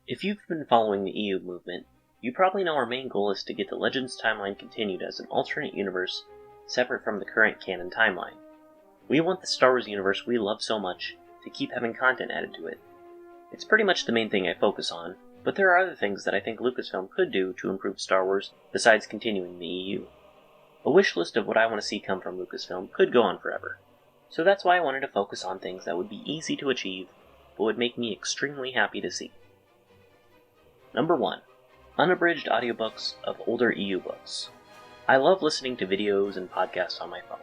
If you've been following the EU movement, you probably know our main goal is to get the Legends timeline continued as an alternate universe separate from the current canon timeline. We want the Star Wars universe we love so much to keep having content added to it. It's pretty much the main thing I focus on, but there are other things that I think Lucasfilm could do to improve Star Wars besides continuing the EU. A wish list of what I want to see come from Lucasfilm could go on forever, so that's why I wanted to focus on things that would be easy to achieve, but would make me extremely happy to see. Number 1. Unabridged audiobooks of older EU books. I love listening to videos and podcasts on my phone.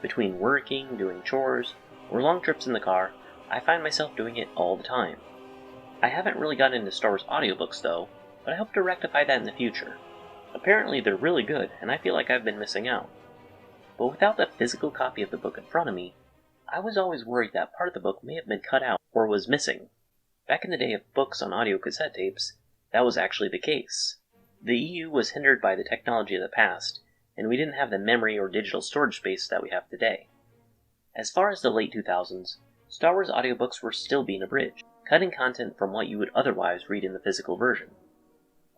Between working, doing chores, or long trips in the car, I find myself doing it all the time. I haven't really gotten into Star Wars audiobooks though, but I hope to rectify that in the future. Apparently they're really good, and I feel like I've been missing out. But without the physical copy of the book in front of me, I was always worried that part of the book may have been cut out or was missing. Back in the day of books on audio cassette tapes, that was actually the case. The EU was hindered by the technology of the past, and we didn't have the memory or digital storage space that we have today. As far as the late 2000s, Star Wars audiobooks were still being abridged, cutting content from what you would otherwise read in the physical version.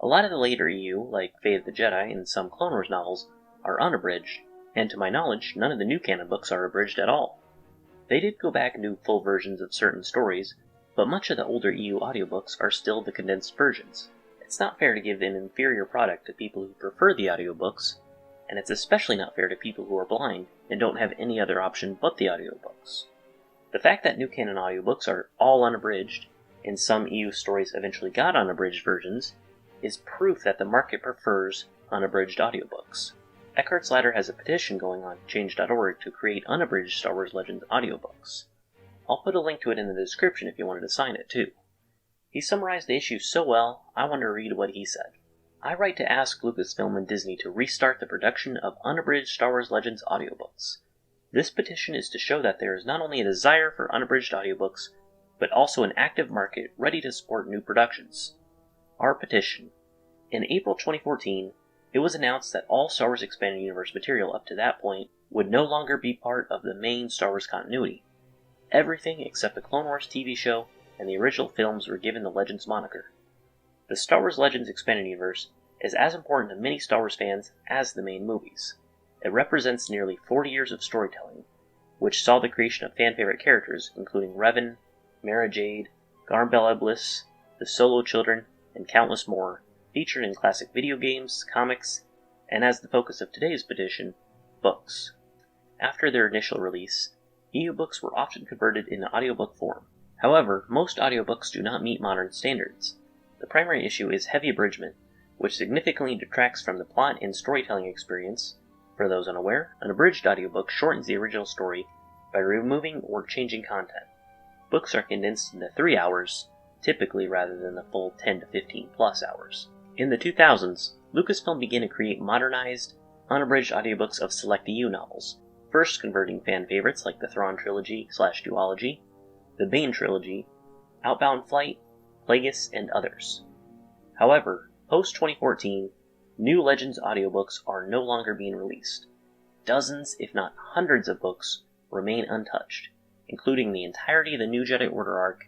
A lot of the later EU, like Fate of the Jedi and some Clone Wars novels, are unabridged, and to my knowledge, none of the new canon books are abridged at all. They did go back and do full versions of certain stories, but much of the older EU audiobooks are still the condensed versions. It's not fair to give an inferior product to people who prefer the audiobooks, and it's especially not fair to people who are blind and don't have any other option but the audiobooks. The fact that new canon audiobooks are all unabridged, and some EU stories eventually got unabridged versions, is proof that the market prefers unabridged audiobooks. Eckhart's Ladder has a petition going on change.org to create unabridged Star Wars Legends audiobooks. I'll put a link to it in the description if you wanted to sign it too. He summarized the issue so well, I want to read what he said. I write to ask Lucasfilm and Disney to restart the production of unabridged Star Wars Legends audiobooks. This petition is to show that there is not only a desire for unabridged audiobooks, but also an active market ready to support new productions. Our petition. In April 2014, it was announced that all Star Wars Expanded Universe material up to that point would no longer be part of the main Star Wars continuity. Everything except the Clone Wars TV show and the original films were given the Legends moniker. The Star Wars Legends Expanded Universe is as important to many Star Wars fans as the main movies. It represents nearly 40 years of storytelling, which saw the creation of fan-favorite characters including Revan, Mara Jade, Garm Bel Iblis, the Solo Children, and countless more, featured in classic video games, comics, and as the focus of today's petition, books. After their initial release, EU books were often converted into audiobook form. However, most audiobooks do not meet modern standards. The primary issue is heavy abridgment, which significantly detracts from the plot and storytelling experience. For those unaware, an abridged audiobook shortens the original story by removing or changing content. Books are condensed into 3 hours, typically rather than the full 10 to 15 plus hours. In the 2000s, Lucasfilm began to create modernized, unabridged audiobooks of select EU novels, first converting fan favorites like the Thrawn Trilogy/Duology, the Bane Trilogy, Outbound Flight, Plagueis, and others. However, post-2014, new Legends audiobooks are no longer being released. Dozens, if not hundreds of books remain untouched, including the entirety of the New Jedi Order arc,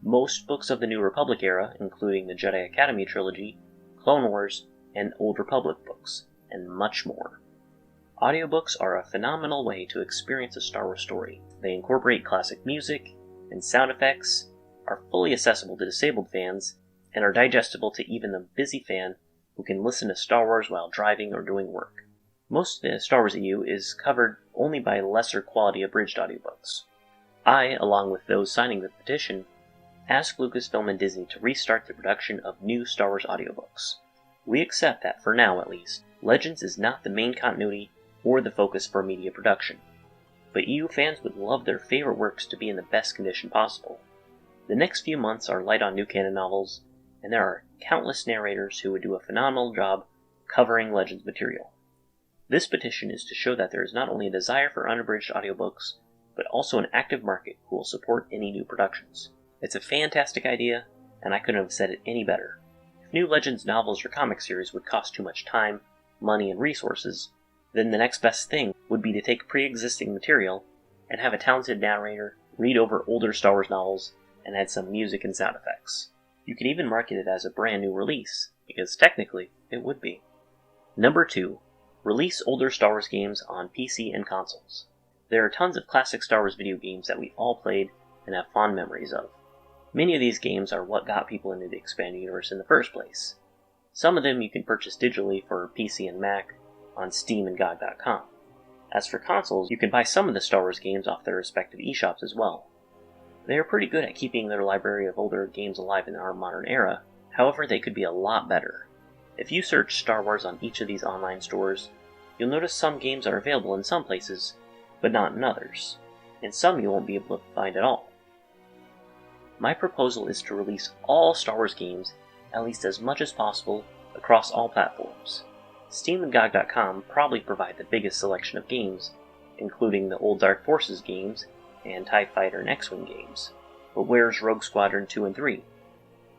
most books of the New Republic era, including the Jedi Academy trilogy, Clone Wars, and Old Republic books, and much more. Audiobooks are a phenomenal way to experience a Star Wars story. They incorporate classic music and sound effects, are fully accessible to disabled fans, and are digestible to even the busy fan who can listen to Star Wars while driving or doing work. Most of the Star Wars EU is covered only by lesser quality abridged audiobooks. I, along with those signing the petition, asked Lucasfilm and Disney to restart the production of new Star Wars audiobooks. We accept that, for now at least, Legends is not the main continuity or the focus for media production, but EU fans would love their favorite works to be in the best condition possible. The next few months are light on new canon novels, and there are countless narrators who would do a phenomenal job covering Legends material. This petition is to show that there is not only a desire for unabridged audiobooks, but also an active market who will support any new productions. It's a fantastic idea, and I couldn't have said it any better. If new Legends novels or comic series would cost too much time, money, and resources, then the next best thing would be to take pre-existing material and have a talented narrator read over older Star Wars novels and add some music and sound effects. You can even market it as a brand new release, because technically it would be. Number 2. Release older Star Wars games on PC and consoles. There are tons of classic Star Wars video games that we all played and have fond memories of. Many of these games are what got people into the expanded universe in the first place. Some of them you can purchase digitally for PC and Mac on Steam and GOG.com. As for consoles, you can buy some of the Star Wars games off their respective eShops as well. They are pretty good at keeping their library of older games alive in our modern era, however they could be a lot better. If you search Star Wars on each of these online stores, you'll notice some games are available in some places, but not in others, and some you won't be able to find at all. My proposal is to release all Star Wars games at least as much as possible across all platforms. Steam and GOG.com probably provide the biggest selection of games, including the old Dark Forces games and TIE Fighter and X-Wing games. But where's Rogue Squadron 2 and 3?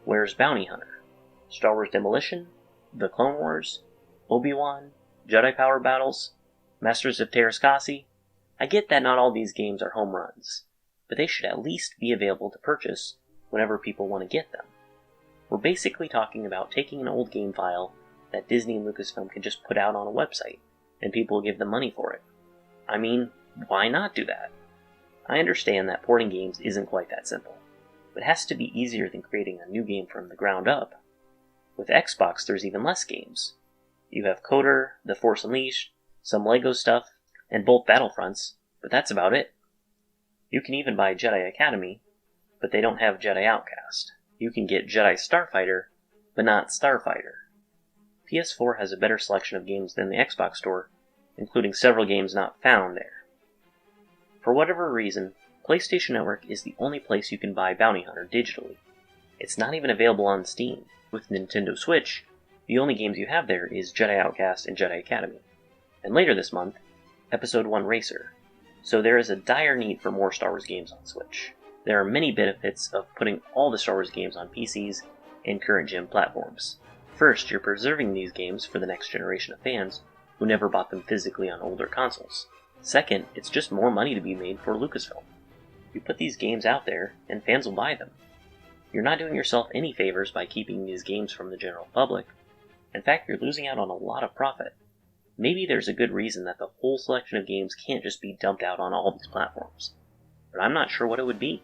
Where's Bounty Hunter? Star Wars Demolition? The Clone Wars? Obi-Wan? Jedi Power Battles? Masters of Terrascasi? I get that not all these games are home runs, but they should at least be available to purchase whenever people want to get them. We're basically talking about taking an old game file that Disney and Lucasfilm can just put out on a website, and people will give them money for it. I mean, why not do that? I understand that porting games isn't quite that simple, but it has to be easier than creating a new game from the ground up. With Xbox, there's even less games. You have Coder, The Force Unleashed, some LEGO stuff, and both Battlefronts, but that's about it. You can even buy Jedi Academy, but they don't have Jedi Outcast. You can get Jedi Starfighter, but not Starfighter. PS4 has a better selection of games than the Xbox Store, including several games not found there. For whatever reason, PlayStation Network is the only place you can buy Bounty Hunter digitally. It's not even available on Steam. With Nintendo Switch, the only games you have there is Jedi Outcast and Jedi Academy. And later this month, Episode 1 Racer. So there is a dire need for more Star Wars games on Switch. There are many benefits of putting all the Star Wars games on PCs and current gen platforms. First, you're preserving these games for the next generation of fans who never bought them physically on older consoles. Second, it's just more money to be made for Lucasfilm. You put these games out there, and fans will buy them. You're not doing yourself any favors by keeping these games from the general public. In fact, you're losing out on a lot of profit. Maybe there's a good reason that the whole selection of games can't just be dumped out on all these platforms, but I'm not sure what it would be.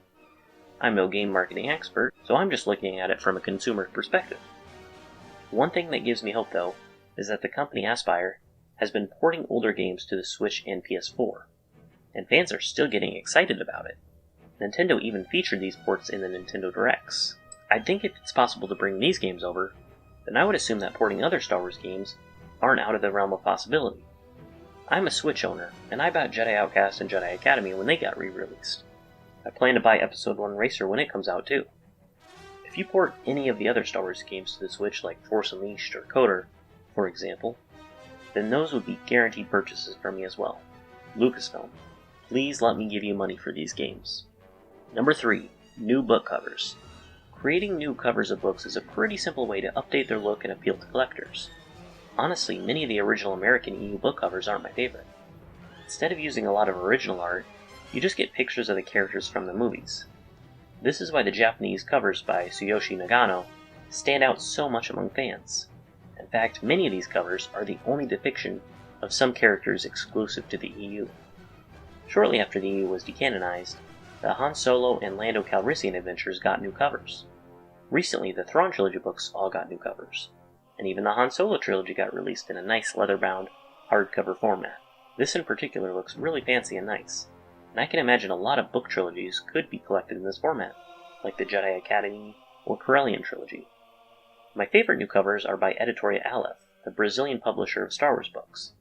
I'm no game marketing expert, so I'm just looking at it from a consumer perspective. One thing that gives me hope, though, is that the company Aspyr has been porting older games to the Switch and PS4, and fans are still getting excited about it. Nintendo even featured these ports in the Nintendo Directs. I think if it's possible to bring these games over, then I would assume that porting other Star Wars games aren't out of the realm of possibility. I'm a Switch owner, and I bought Jedi Outcast and Jedi Academy when they got re-released. I plan to buy Episode 1 Racer when it comes out too. If you port any of the other Star Wars games to the Switch, like Force Unleashed or Coder, for example, then those would be guaranteed purchases from me as well. Lucasfilm, please let me give you money for these games. Number 3. New book covers. Creating new covers of books is a pretty simple way to update their look and appeal to collectors. Honestly, many of the original American EU book covers aren't my favorite. Instead of using a lot of original art, you just get pictures of the characters from the movies. This is why the Japanese covers by Tsuyoshi Nagano stand out so much among fans. In fact, many of these covers are the only depiction of some characters exclusive to the EU. Shortly after the EU was decanonized, the Han Solo and Lando Calrissian adventures got new covers. Recently, the Thrawn Trilogy books all got new covers, and even the Han Solo Trilogy got released in a nice leather-bound, hardcover format. This in particular looks really fancy and nice, and I can imagine a lot of book trilogies could be collected in this format, like the Jedi Academy or Corellian Trilogy. My favorite new covers are by Editora Aleph, the Brazilian publisher of Star Wars books.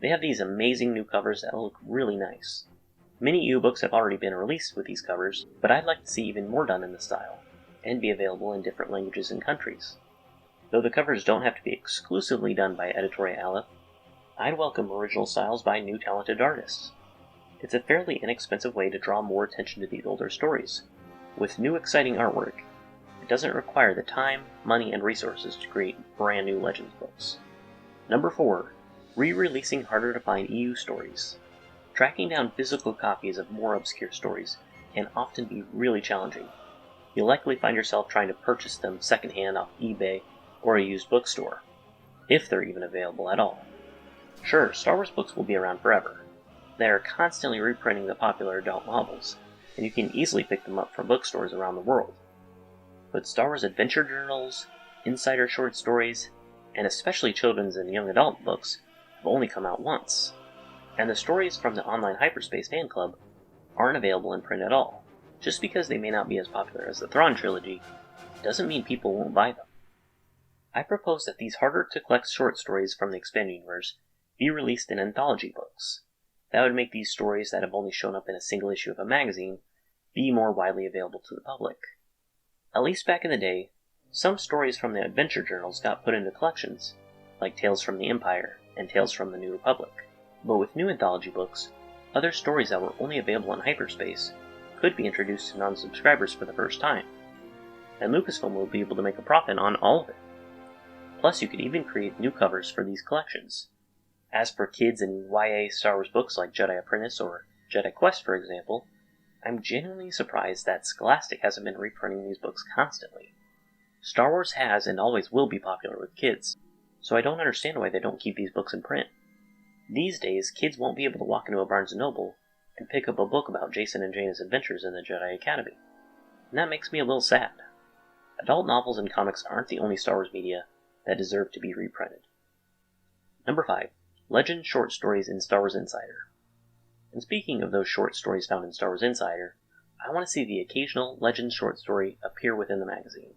They have these amazing new covers that look really nice. Many EU-books have already been released with these covers, but I'd like to see even more done in this style, and be available in different languages and countries. Though the covers don't have to be exclusively done by Editora Aleph, I'd welcome original styles by new talented artists. It's a fairly inexpensive way to draw more attention to these older stories. With new exciting artwork, it doesn't require the time, money, and resources to create brand new Legends books. Number 4. Re-releasing harder to find EU stories. Tracking down physical copies of more obscure stories can often be really challenging. you'll likely find yourself trying to purchase them secondhand off eBay or a used bookstore, if they're even available at all. Sure, Star Wars books will be around forever. They are constantly reprinting the popular adult novels, and you can easily pick them up from bookstores around the world. But Star Wars adventure journals, insider short stories, and especially children's and young adult books have only come out once, and the stories from the online Hyperspace fan club aren't available in print at all. Just because they may not be as popular as the Thrawn trilogy doesn't mean people won't buy them. I propose that these harder-to-collect short stories from the expanded universe be released in anthology books. That would make these stories that have only shown up in a single issue of a magazine be more widely available to the public. At least back in the day, some stories from the adventure journals got put into collections, like Tales from the Empire and Tales from the New Republic. But with new anthology books, other stories that were only available in Hyperspace could be introduced to non-subscribers for the first time, and Lucasfilm will be able to make a profit on all of it. Plus, you could even create new covers for these collections. As for kids and YA Star Wars books like Jedi Apprentice or Jedi Quest, for example, I'm genuinely surprised that Scholastic hasn't been reprinting these books constantly. Star Wars has and always will be popular with kids, so I don't understand why they don't keep these books in print. These days, kids won't be able to walk into a Barnes & Noble and pick up a book about Jason and Jaina's adventures in the Jedi Academy, and that makes me a little sad. Adult novels and comics aren't the only Star Wars media that deserve to be reprinted. Number 5. Legend short stories in Star Wars Insider. And speaking of those short stories found in Star Wars Insider, I want to see the occasional Legend short story appear within the magazine.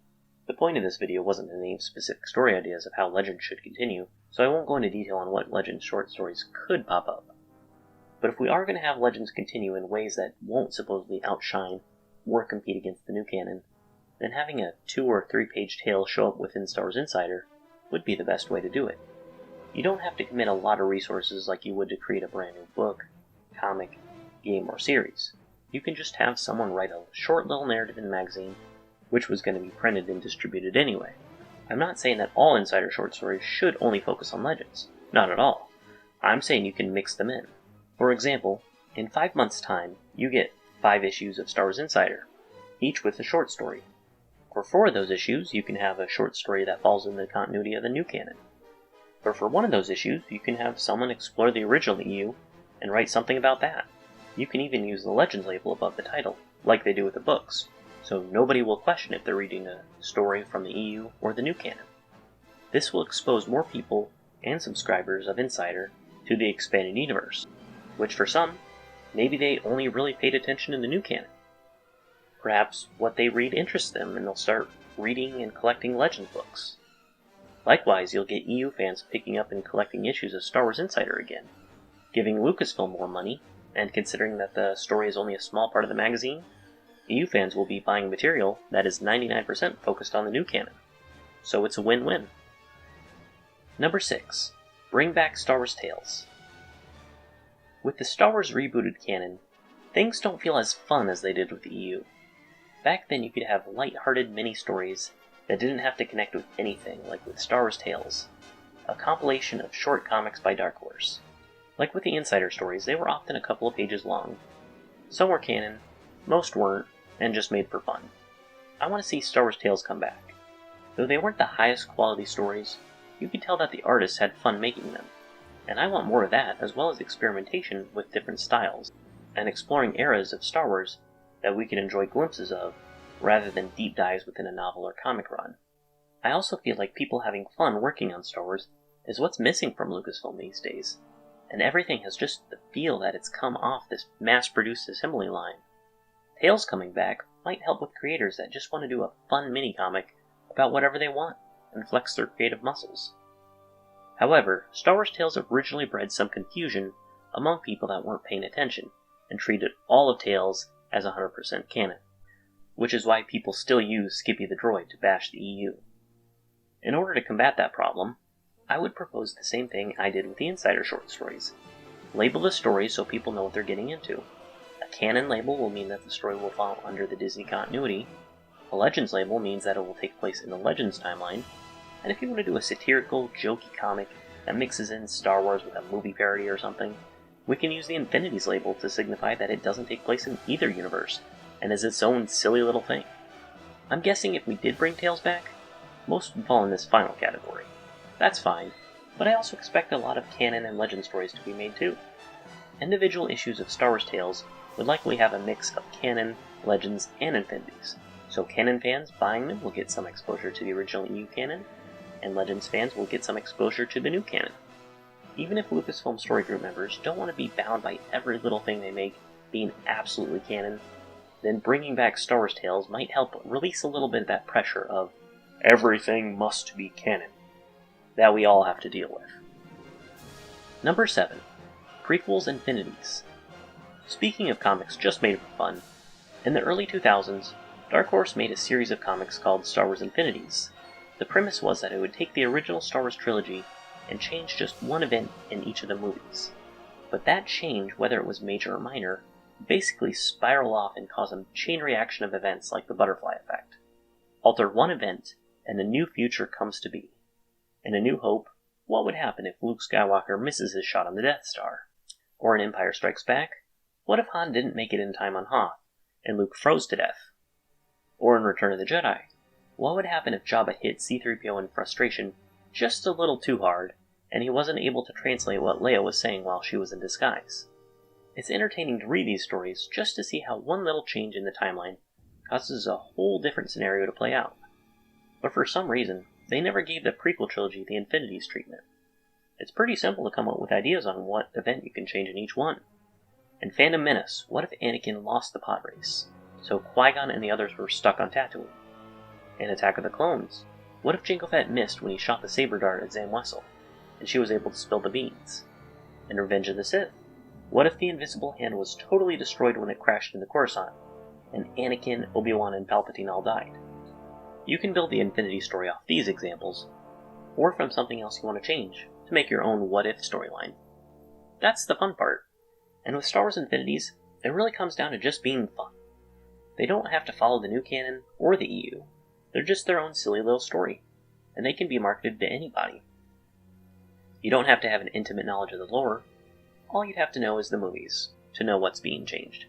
The point of this video wasn't to name specific story ideas of how Legend should continue, so I won't go into detail on what Legend short stories could pop up. But if we are going to have Legends continue in ways that won't supposedly outshine or compete against the new canon, then having a 2 or 3 page tale show up within Star Wars Insider would be the best way to do it. You don't have to commit a lot of resources like you would to create a brand new book, comic, game, or series. You can just have someone write a short little narrative in the magazine, which was going to be printed and distributed anyway. I'm not saying that all Insider short stories should only focus on Legends. Not at all. I'm saying you can mix them in. For example, in 5 months' time, you get 5 issues of Star Wars Insider, each with a short story. For 4 of those issues, you can have a short story that falls in the continuity of the new canon. Or for 1 of those issues, you can have someone explore the original EU and write something about that. You can even use the Legends label above the title, like they do with the books, so nobody will question if they're reading a story from the EU or the new canon. This will expose more people and subscribers of Insider to the expanded universe, which for some, maybe they only really paid attention in the new canon. Perhaps what they read interests them and they'll start reading and collecting Legends books. Likewise, you'll get EU fans picking up and collecting issues of Star Wars Insider again, giving Lucasfilm more money, and considering that the story is only a small part of the magazine, EU fans will be buying material that is 99% focused on the new canon. So it's a win-win. Number 6. Bring back Star Wars Tales. With the Star Wars rebooted canon, things don't feel as fun as they did with the EU. Back then you could have light-hearted mini-stories that didn't have to connect with anything, like with Star Wars Tales, a compilation of short comics by Dark Horse. Like with the Insider stories, they were often a couple of pages long. Some were canon, most weren't, and just made for fun. I want to see Star Wars Tales come back. Though they weren't the highest quality stories, you could tell that the artists had fun making them, and I want more of that, as well as experimentation with different styles, and exploring eras of Star Wars that we can enjoy glimpses of, rather than deep dives within a novel or comic run. I also feel like people having fun working on Star Wars is what's missing from Lucasfilm these days, and everything has just the feel that it's come off this mass-produced assembly line. Tales coming back might help with creators that just want to do a fun mini-comic about whatever they want, and flex their creative muscles. However, Star Wars Tales originally bred some confusion among people that weren't paying attention, and treated all of Tales as 100% canon, which is why people still use Skippy the Droid to bash the EU. In order to combat that problem, I would propose the same thing I did with the Insider short stories. Label the stories so people know what they're getting into. A canon label will mean that the story will fall under the Disney continuity. A Legends label means that it will take place in the Legends timeline. And if you want to do a satirical, jokey comic that mixes in Star Wars with a movie parody or something, we can use the Infinities label to signify that it doesn't take place in either universe, and is its own silly little thing. I'm guessing if we did bring Tales back, most would fall in this final category. That's fine, but I also expect a lot of canon and legend stories to be made too. Individual issues of Star Wars Tales would likely have a mix of canon, legends, and infinities, so canon fans buying them will get some exposure to the original EU canon, and legends fans will get some exposure to the new canon. Even if Lucasfilm Story Group members don't want to be bound by every little thing they make being absolutely canon, then bringing back Star Wars Tales might help release a little bit of that pressure of everything must be canon that we all have to deal with. Number 7. Prequels Infinities. Speaking of comics just made for fun, in the early 2000s, Dark Horse made a series of comics called Star Wars Infinities. The premise was that it would take the original Star Wars trilogy and change just one event in each of the movies. But that change, whether it was major or minor, basically spiral off and cause a chain reaction of events like the butterfly effect. Alter one event, and a new future comes to be. In A New Hope, what would happen if Luke Skywalker misses his shot on the Death Star? Or in Empire Strikes Back, what if Han didn't make it in time on Hoth, and Luke froze to death? Or in Return of the Jedi, what would happen if Jabba hit C-3PO in frustration just a little too hard, and he wasn't able to translate what Leia was saying while she was in disguise? It's entertaining to read these stories just to see how one little change in the timeline causes a whole different scenario to play out. But for some reason, they never gave the prequel trilogy the Infinities treatment. It's pretty simple to come up with ideas on what event you can change in each one. In Phantom Menace, what if Anakin lost the pod race, so Qui-Gon and the others were stuck on Tatooine? In Attack of the Clones, what if Jango Fett missed when he shot the saber dart at Zam Wesell, and she was able to spill the beans? In Revenge of the Sith, what if the Invisible Hand was totally destroyed when it crashed into Coruscant, and Anakin, Obi-Wan, and Palpatine all died? You can build the Infinity story off these examples, or from something else you want to change, to make your own what-if storyline. That's the fun part, and with Star Wars Infinities, it really comes down to just being fun. They don't have to follow the new canon or the EU, they're just their own silly little story, and they can be marketed to anybody. You don't have to have an intimate knowledge of the lore. All you'd have to know is the movies, to know what's being changed.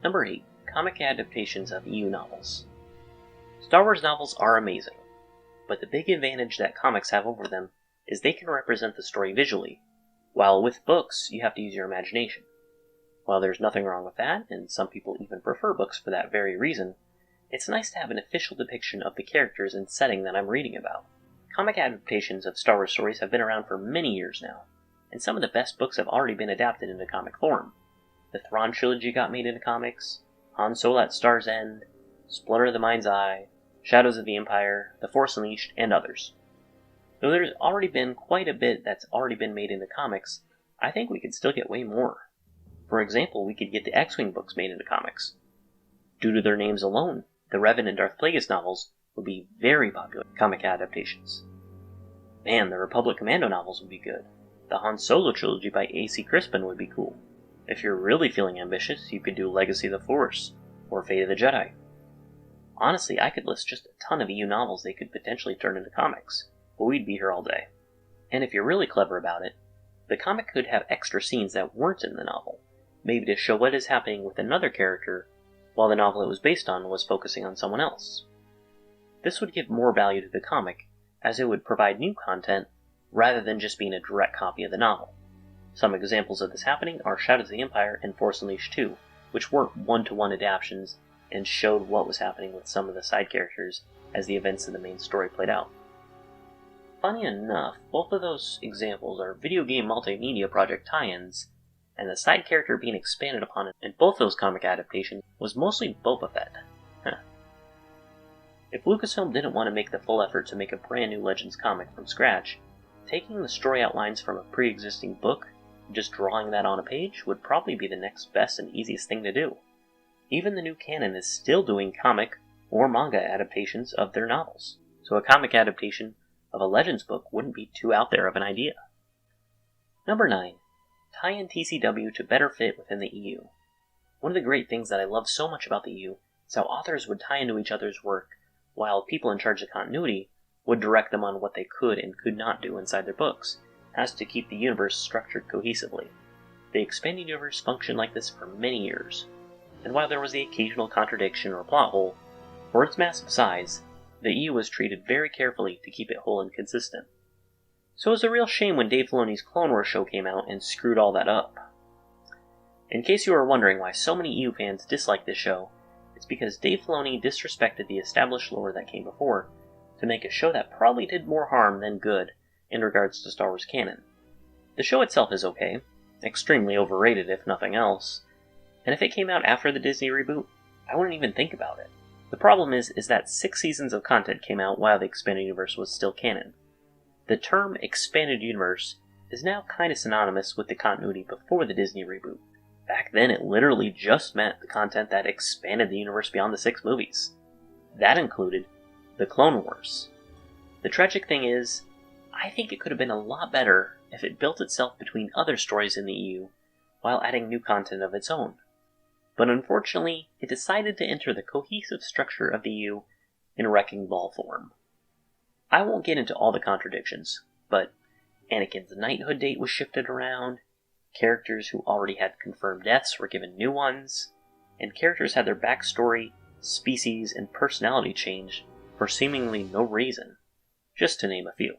Number 8. Comic adaptations of EU novels. Star Wars novels are amazing, but the big advantage that comics have over them is they can represent the story visually, while with books you have to use your imagination. While there's nothing wrong with that, and some people even prefer books for that very reason, it's nice to have an official depiction of the characters and setting that I'm reading about. Comic adaptations of Star Wars stories have been around for many years now, and some of the best books have already been adapted into comic form. The Thrawn Trilogy got made into comics, Han Solo at Star's End, Splinter of the Mind's Eye, Shadows of the Empire, The Force Unleashed, and others. Though there's already been quite a bit that's already been made into comics, I think we could still get way more. For example, we could get the X-Wing books made into comics. Due to their names alone, the Revan and Darth Plagueis novels would be very popular comic adaptations. Man, the Republic Commando novels would be good. The Han Solo trilogy by A.C. Crispin would be cool. If you're really feeling ambitious, you could do Legacy of the Force, or Fate of the Jedi. Honestly, I could list just a ton of EU novels they could potentially turn into comics, but we'd be here all day. And if you're really clever about it, the comic could have extra scenes that weren't in the novel, maybe to show what is happening with another character, while the novel it was based on was focusing on someone else. This would give more value to the comic, as it would provide new content rather than just being a direct copy of the novel. Some examples of this happening are Shadows of the Empire and Force Unleashed 2, which weren't one-to-one adaptations and showed what was happening with some of the side characters as the events of the main story played out. Funny enough, both of those examples are video game multimedia project tie-ins, and the side character being expanded upon in both those comic adaptations was mostly Boba Fett. If Lucasfilm didn't want to make the full effort to make a brand new Legends comic from scratch, taking the story outlines from a pre-existing book and just drawing that on a page would probably be the next best and easiest thing to do. Even the new canon is still doing comic or manga adaptations of their novels, so a comic adaptation of a Legends book wouldn't be too out there of an idea. Number 9. Tie in TCW to better fit within the EU. One of the great things that I love so much about the EU is how authors would tie into each other's work, while people in charge of continuity would direct them on what they could and could not do inside their books, as to keep the universe structured cohesively. The expanded universe functioned like this for many years, and while there was the occasional contradiction or plot hole, For its massive size, the EU was treated very carefully to keep it whole and consistent. So it was a real shame when Dave Filoni's Clone Wars show came out and screwed all that up. In case you were wondering why so many EU fans dislike this show, it's because Dave Filoni disrespected the established lore that came before to make a show that probably did more harm than good in regards to Star Wars canon. The show itself is okay, extremely overrated if nothing else, and if it came out after the Disney reboot, I wouldn't even think about it. The problem is that 6 seasons of content came out while the Expanded Universe was still canon. The term Expanded Universe is now kinda synonymous with the continuity before the Disney reboot. Back then it literally just meant the content that expanded the universe beyond the 6 movies. That included the Clone Wars. The tragic thing is, I think it could have been a lot better if it built itself between other stories in the EU while adding new content of its own. But unfortunately, it decided to enter the cohesive structure of the EU in wrecking ball form. I won't get into all the contradictions, but Anakin's knighthood date was shifted around, characters who already had confirmed deaths were given new ones, and characters had their backstory, species, and personality changed for seemingly no reason, just to name a few.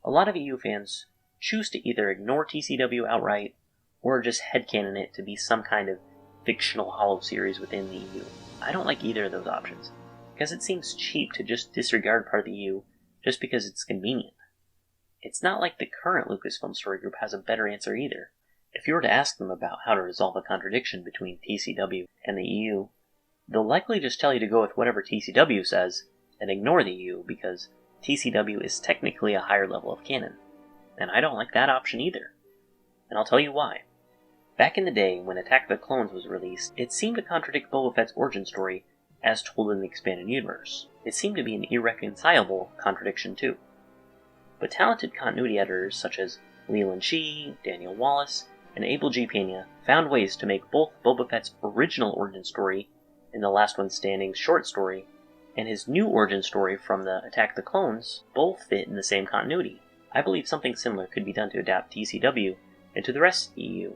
A lot of EU fans choose to either ignore TCW outright, or just headcanon it to be some kind of fictional hollow series within the EU. I don't like either of those options, because it seems cheap to just disregard part of the EU just because it's convenient. It's not like the current Lucasfilm story group has a better answer either. If you were to ask them about how to resolve a contradiction between TCW and the EU, they'll likely just tell you to go with whatever TCW says and ignore the EU because TCW is technically a higher level of canon. And I don't like that option either. And I'll tell you why. Back in the day, when Attack of the Clones was released, it seemed to contradict Boba Fett's origin story as told in the Expanded Universe. It seemed to be an irreconcilable contradiction too. But talented continuity editors such as Leland Shee, Daniel Wallace, and Abel G. Pena found ways to make both Boba Fett's original origin story in The Last One Standing short story and his new origin story from the Attack of the Clones both fit in the same continuity. I believe something similar could be done to adapt TCW into the rest of the EU.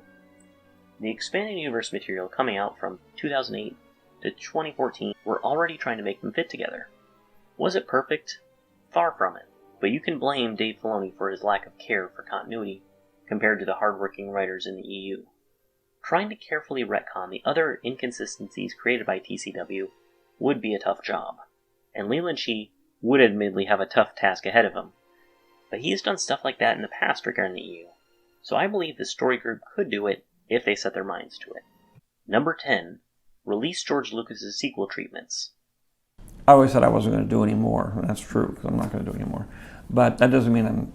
The Expanded Universe material coming out from 2008 to 2014 were already trying to make them fit together. Was it perfect? Far from it. But you can blame Dave Filoni for his lack of care for continuity compared to the hardworking writers in the EU. Trying to carefully retcon the other inconsistencies created by TCW would be a tough job, and Leland Shee would admittedly have a tough task ahead of him. But he has done stuff like that in the past regarding the EU, so I believe the story group could do it if they set their minds to it. Number 10. Release George Lucas's sequel treatments. I always said I wasn't going to do any more, and that's true, because I'm not going to do any more. But that doesn't mean I'm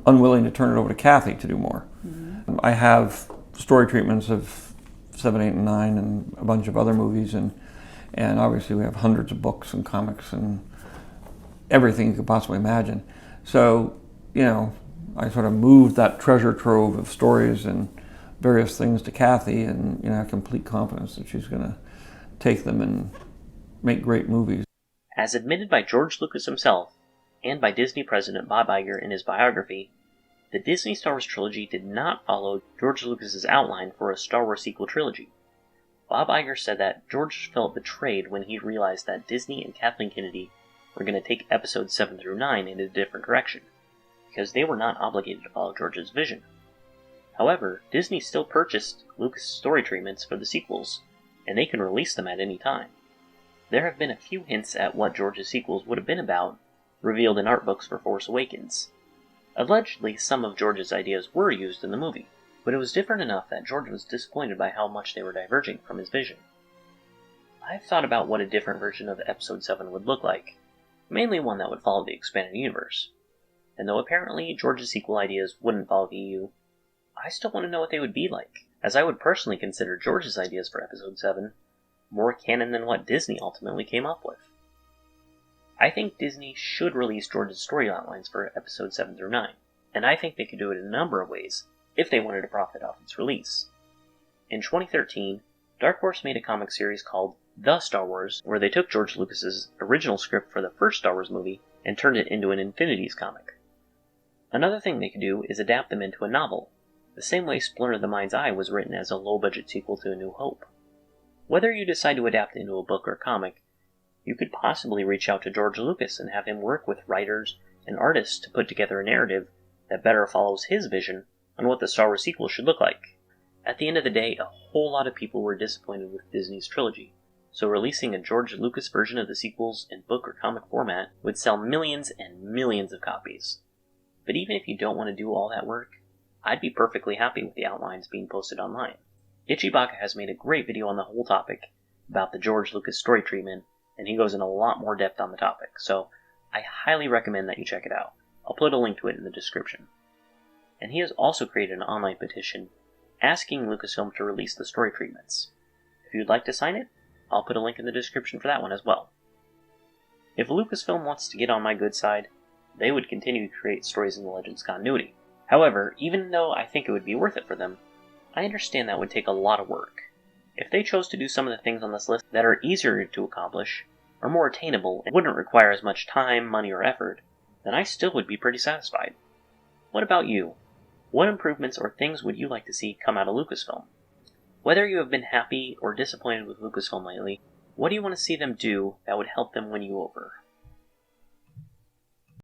unwilling to turn it over to Kathy to do more. Mm-hmm. I have story treatments of 7, 8, and 9, and a bunch of other movies, and obviously we have hundreds of books and comics and everything you could possibly imagine. So, I sort of moved that treasure trove of stories and various things to Kathy, and I have complete confidence that she's going to take them and make great movies. As admitted by George Lucas himself, and by Disney president Bob Iger in his biography, the Disney Star Wars trilogy did not follow George Lucas's outline for a Star Wars sequel trilogy. Bob Iger said that George felt betrayed when he realized that Disney and Kathleen Kennedy were going to take episodes 7 through 9 in a different direction, because they were not obligated to follow George's vision. However, Disney still purchased Lucas' story treatments for the sequels, and they can release them at any time. There have been a few hints at what George's sequels would have been about, revealed in art books for Force Awakens. Allegedly, some of George's ideas were used in the movie, but it was different enough that George was disappointed by how much they were diverging from his vision. I've thought about what a different version of Episode 7 would look like, mainly one that would follow the Expanded Universe. And though apparently George's sequel ideas wouldn't follow the EU, I still want to know what they would be like, as I would personally consider George's ideas for Episode 7 more canon than what Disney ultimately came up with. I think Disney should release George's story outlines for Episodes 7 through 9, and I think they could do it in a number of ways, if they wanted to profit off its release. In 2013, Dark Horse made a comic series called The Star Wars, where they took George Lucas's original script for the first Star Wars movie and turned it into an Infinities comic. Another thing they could do is adapt them into a novel, the same way Splinter of the Mind's Eye was written as a low-budget sequel to A New Hope. Whether you decide to adapt it into a book or comic, You could possibly reach out to George Lucas and have him work with writers and artists to put together a narrative that better follows his vision on what the Star Wars sequel should look like. At the end of the day, a whole lot of people were disappointed with Disney's trilogy, so releasing a George Lucas version of the sequels in book or comic format would sell millions and millions of copies. But even if you don't want to do all that work, I'd be perfectly happy with the outlines being posted online. Ichibaka has made a great video on the whole topic about the George Lucas story treatment, and he goes in a lot more depth on the topic, so I highly recommend that you check it out. I'll put a link to it in the description. And he has also created an online petition asking Lucasfilm to release the story treatments. If you'd like to sign it, I'll put a link in the description for that one as well. If Lucasfilm wants to get on my good side, they would continue to create stories in the Legends continuity. However, even though I think it would be worth it for them, I understand that would take a lot of work. If they chose to do some of the things on this list that are easier to accomplish, or more attainable, and wouldn't require as much time, money, or effort, then I still would be pretty satisfied. What about you? What improvements or things would you like to see come out of Lucasfilm? Whether you have been happy or disappointed with Lucasfilm lately, what do you want to see them do that would help them win you over?